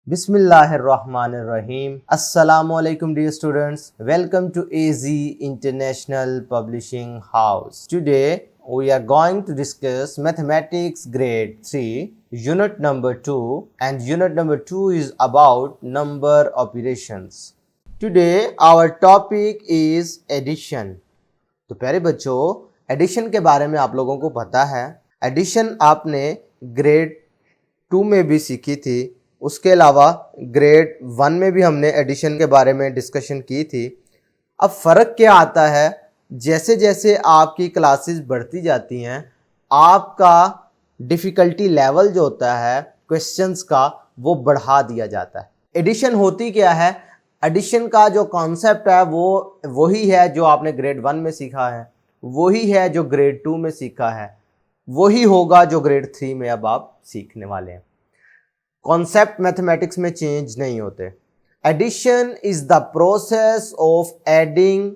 Bismillahirrahmanirrahim. Assalamualaikum dear students. Welcome to AZ International Publishing House. Today we are going to discuss Mathematics Grade 3 Unit number 2, and Unit number 2 is about number operations. Today our topic is addition. तो प्यारे बच्चों, addition के बारे में आप लोगों को पता है। एडिशन आपने ग्रेड 2 में भी सीखी थी, उसके अलावा ग्रेड 1 में भी हमने एडिशन के बारे में डिस्कशन की थी। अब फ़र्क क्या आता है, जैसे जैसे आपकी क्लासेस बढ़ती जाती हैं आपका डिफ़िकल्टी लेवल जो होता है क्वेश्चंस का वो बढ़ा दिया जाता है। एडिशन होती क्या है? एडिशन का जो कॉन्सेप्ट है वो वही है जो आपने ग्रेड 1 में सीखा है, वही है जो ग्रेड 2 में सीखा है, वही होगा जो ग्रेड 3 में अब आप सीखने वाले हैं। कॉन्सेप्ट मैथमेटिक्स में चेंज नहीं होते। Addition is the process of adding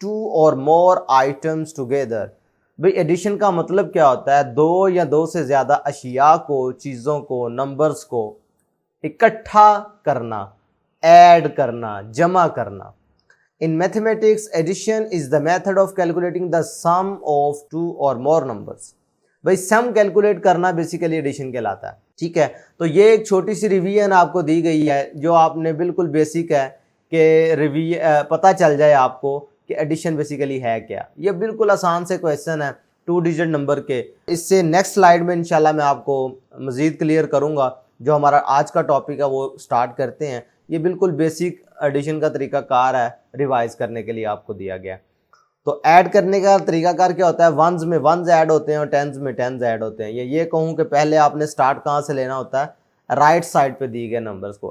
2 or more items together. भाई एडिशन का मतलब क्या होता है? 2 या 2 से ज़्यादा अशिया को, चीज़ों को, नंबर्स को इकट्ठा करना, ऐड करना, जमा करना। In mathematics addition is the method of calculating the sum of 2 or more numbers. भाई सम कैलकुलेट करना बेसिकली एडिशन कहलाता है। ठीक है, तो ये एक छोटी सी रिवीजन आपको दी गई है जो आपने बिल्कुल बेसिक है कि पता चल जाए आपको कि एडिशन बेसिकली है क्या। ये बिल्कुल आसान से क्वेश्चन है 2 डिजिट नंबर के। इससे नेक्स्ट स्लाइड में इंशाल्लाह मैं आपको मज़ीद क्लियर करूँगा। जो हमारा आज का टॉपिक है वो स्टार्ट करते हैं। ये बिल्कुल बेसिक एडिशन का तरीकाकार है, रिवाइज करने के लिए आपको दिया गया। तो ऐड करने का तरीकाकार क्या होता है? वंस में वंस ऐड होते हैं और टेंस में टेंस ऐड होते हैं। ये कहूँ कि पहले आपने स्टार्ट कहाँ से लेना होता है? राइट साइड पे दिए गए नंबर्स को।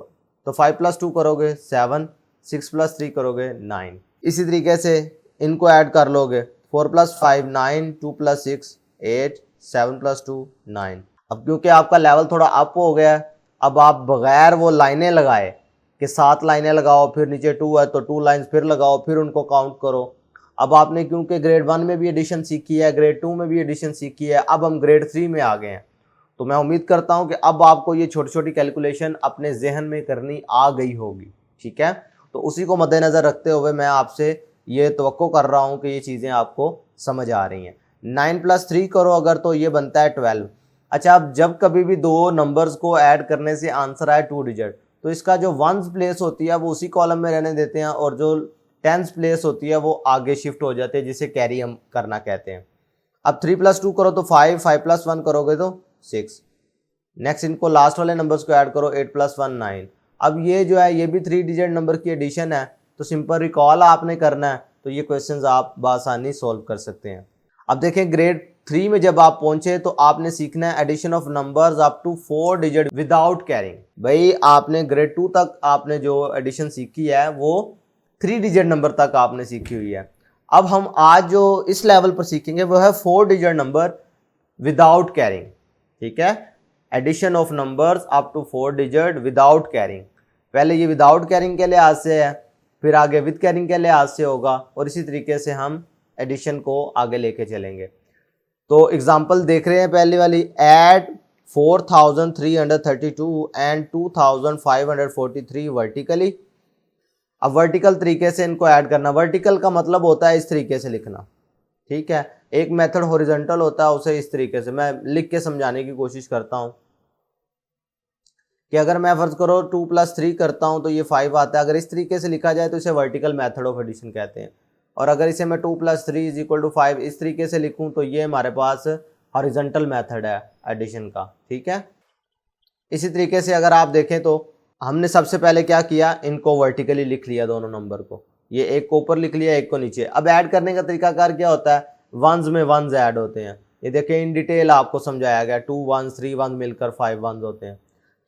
तो 5 + 2 करोगे 7, 6 + 3 करोगे 9। इसी तरीके से इनको ऐड कर लोगे 4 + 5 9, 2 + 6 8, 7 + 2 9। अब क्योंकि आपका लेवल थोड़ा अप हो गया है, अब आप बगैर वो लाइनें लगाए कि 7 लाइनें लगाओ फिर नीचे 2 है तो 2 लाइन्स फिर लगाओ फिर उनको काउंट करो। अब आपने क्योंकि ग्रेड 1 में भी एडिशन सीखी है, ग्रेड 2 में भी एडिशन सीखी है, अब हम ग्रेड 3 में आ गए हैं। तो मैं उम्मीद करता हूं कि अब आपको ये छोटी छोटी कैलकुलेशन अपने जहन में करनी आ गई होगी। ठीक है, तो उसी को मद्देनज़र रखते हुए मैं आपसे ये तवक्को कर रहा हूं कि ये चीज़ें आपको समझ आ रही हैं। 9 + 3 करो अगर तो ये बनता है 12। अच्छा, अब जब कभी भी 2 नंबर्स को ऐड करने से आंसर आए 2 डिजिट, तो इसका जो वंस प्लेस होती है वो उसी कॉलम में रहने देते हैं और जो टेंस प्लेस होती है वो आगे शिफ्ट हो जाते हैं, जिसे कैरी हम करना कहते हैं। अब 3 + 2 करो तो 5, 5 + 1 करोगे तो 6। नेक्स्ट इनको लास्ट वाले नंबर्स को ऐड करो 8 + 1 9। अब ये जो है ये भी 3 डिजिट नंबर की एडिशन है, तो सिंपल रिकॉल आपने करना है, तो ये क्वेश्चंस आप बआसानी सॉल्व कर सकते हैं। अब देखें ग्रेड 3 में जब आप पहुंचे तो आपने सीखना है addition of numbers up to 4 digit without carrying. भाई आपने ग्रेड 2 तक आपने जो एडिशन सीखी है वो 3 डिजिट नंबर तक आपने सीखी हुई है। अब हम आज जो इस लेवल पर सीखेंगे वो है 4 डिजिट नंबर विदाउट कैरिंग। ठीक है, addition of numbers up to 4 digit without carrying. पहले ये विदाउट कैरिंग के लिहाज से है, फिर आगे विद कैरिंग के लिहाज से होगा, और इसी तरीके से हम एडिशन को आगे लेके चलेंगे। तो एग्जाम्पल देख रहे हैं पहली वाली, ऐड 4332 एंड 2543 वर्टिकली। अब वर्टिकल तरीके से इनको ऐड करना। वर्टिकल का मतलब होता है इस तरीके से लिखना। ठीक है, एक मेथड हॉरिजॉन्टल होता है, उसे इस तरीके से मैं लिख के समझाने की कोशिश करता हूं कि अगर मैं फर्ज करो 2 + 3 करता हूं तो ये 5 आता है। अगर इस तरीके से लिखा जाए तो इसे वर्टिकल मेथड ऑफ एडिशन कहते हैं, और अगर इसे मैं 2 + 3 = 5 इस तरीके से लिखूं तो ये हमारे पास हॉरिजॉन्टल मेथड है एडिशन का। ठीक है, इसी तरीके से अगर आप देखें तो हमने सबसे पहले क्या किया, इनको वर्टिकली लिख लिया दोनों नंबर को, ये एक को ऊपर लिख लिया एक को नीचे। अब ऐड करने का तरीकाकार क्या होता है? वंस में वंस ऐड होते हैं। ये देखें इन डिटेल आपको समझाया गया, 2 1s 3 1 मिलकर 5 1s होते हैं।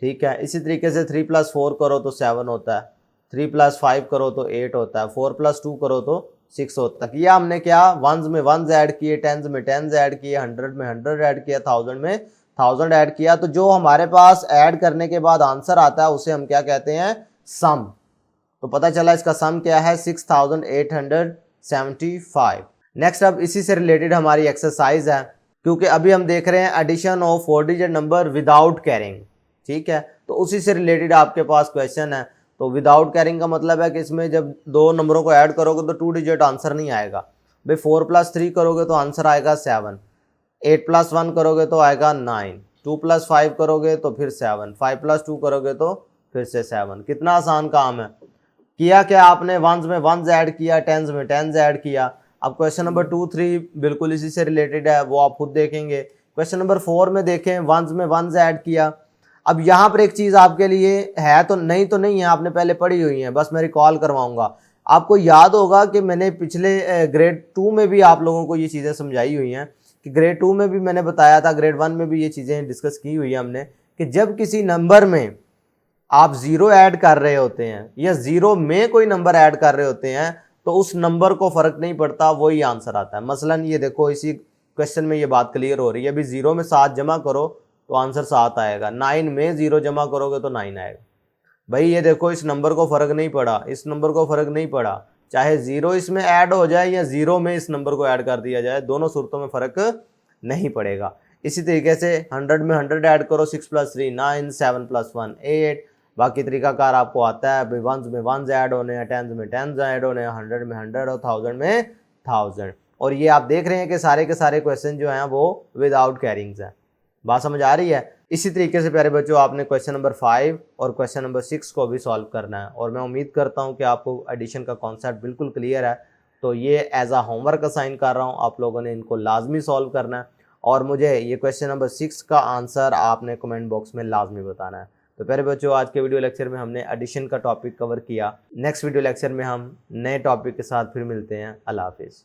ठीक है, इसी तरीके से 3 + 4 करो तो 7 होता है, 3 + 5 करो तो 8 होता है, 4 + 2 करो तो 6 होता है। यह हमने क्या, वंस में वंस ऐड किए, टेंस में टेंस ऐड किए, 100 में 100 ऐड किया, 1000 में 1000 ऐड किया। तो जो हमारे पास ऐड करने के बाद आंसर आता है उसे हम क्या कहते हैं? सम। तो पता चला इसका सम क्या है? 6875। नेक्स्ट अब इसी से रिलेटेड हमारी एक्सरसाइज है, क्योंकि अभी हम देख रहे हैं addition of 4 digit number without carrying. ठीक है, तो उसी से रिलेटेड आपके पास क्वेश्चन है। तो विदाउट कैरिंग का मतलब है कि इसमें जब दो नंबरों को ऐड करोगे तो 2 डिजिट आंसर नहीं आएगा भाई। 4+3 करोगे तो आंसर आएगा 7, 8+1 करोगे तो आएगा 9, 2+5 करोगे तो फिर 7, 5+2 करोगे तो फिर से 7। कितना आसान काम है। किया क्या आपने, वंस में वंस ऐड किया, टेंस में टेंस ऐड किया। अब क्वेश्चन नंबर 2, 3 बिल्कुल इसी से रिलेटेड है, वो आप खुद देखेंगे। क्वेश्चन नंबर 4 में देखें, वंस में वंस ऐड किया। अब यहाँ पर एक चीज़ आपके लिए है तो नहीं है, आपने पहले पढ़ी हुई है, बस मैं रिकॉल करवाऊंगा। आपको याद होगा कि मैंने पिछले ग्रेड 2 में भी आप लोगों को ये चीज़ें समझाई हुई हैं कि ग्रेड 2 में भी मैंने बताया था, ग्रेड 1 में भी ये चीज़ें डिस्कस की हुई है हमने, कि जब किसी नंबर में आप 0 ऐड कर रहे होते हैं या 0 में कोई नंबर ऐड कर रहे होते हैं तो उस नंबर को फर्क नहीं पड़ता, वही आंसर आता है। मसलन ये देखो, इसी क्वेश्चन में ये बात क्लियर हो रही है। अभी 0 में 7 जमा करो तो आंसर 7 आएगा, 9 में 0 जमा करोगे तो 9 आएगा। भाई ये देखो, इस नंबर को फर्क नहीं पड़ा, इस नंबर को फर्क नहीं पड़ा, चाहे 0 इसमें ऐड हो जाए या 0 में इस नंबर को ऐड कर दिया जाए, दोनों सूरतों में फर्क नहीं पड़ेगा। इसी तरीके से 100 में 100 ऐड करो, 6+3 9, 7+1 8। बाकी तरीकाकार आपको आता है, वंस में वंस ऐड होने हैं, टेंस में टेंस ऐड होने हैं, 100 में 100 और 1000 में 1000। और ये आप देख रहे हैं कि सारे के सारे क्वेश्चन जो हैं वो विदाउट कैरिंग्स हैं। बात समझ आ रही है। इसी तरीके से प्यारे बच्चों, आपने क्वेश्चन नंबर 5 और क्वेश्चन नंबर 6 को भी सॉल्व करना है। और मैं उम्मीद करता हूं कि आपको एडिशन का कॉन्सेप्ट बिल्कुल क्लियर है। तो ये एज अ होमवर्क असाइन कर रहा हूं, आप लोगों ने इनको लाजमी सॉल्व करना है। और मुझे ये क्वेश्चन नंबर 6 का आंसर आपने कमेंट बॉक्स में लाजमी बताना है। तो प्यारे बच्चों, आज के वीडियो लेक्चर में हमने एडिशन का टॉपिक कवर किया। नेक्स्ट वीडियो लेक्चर में हम नए टॉपिक के साथ फिर मिलते हैं। अल्लाह हाफिज़।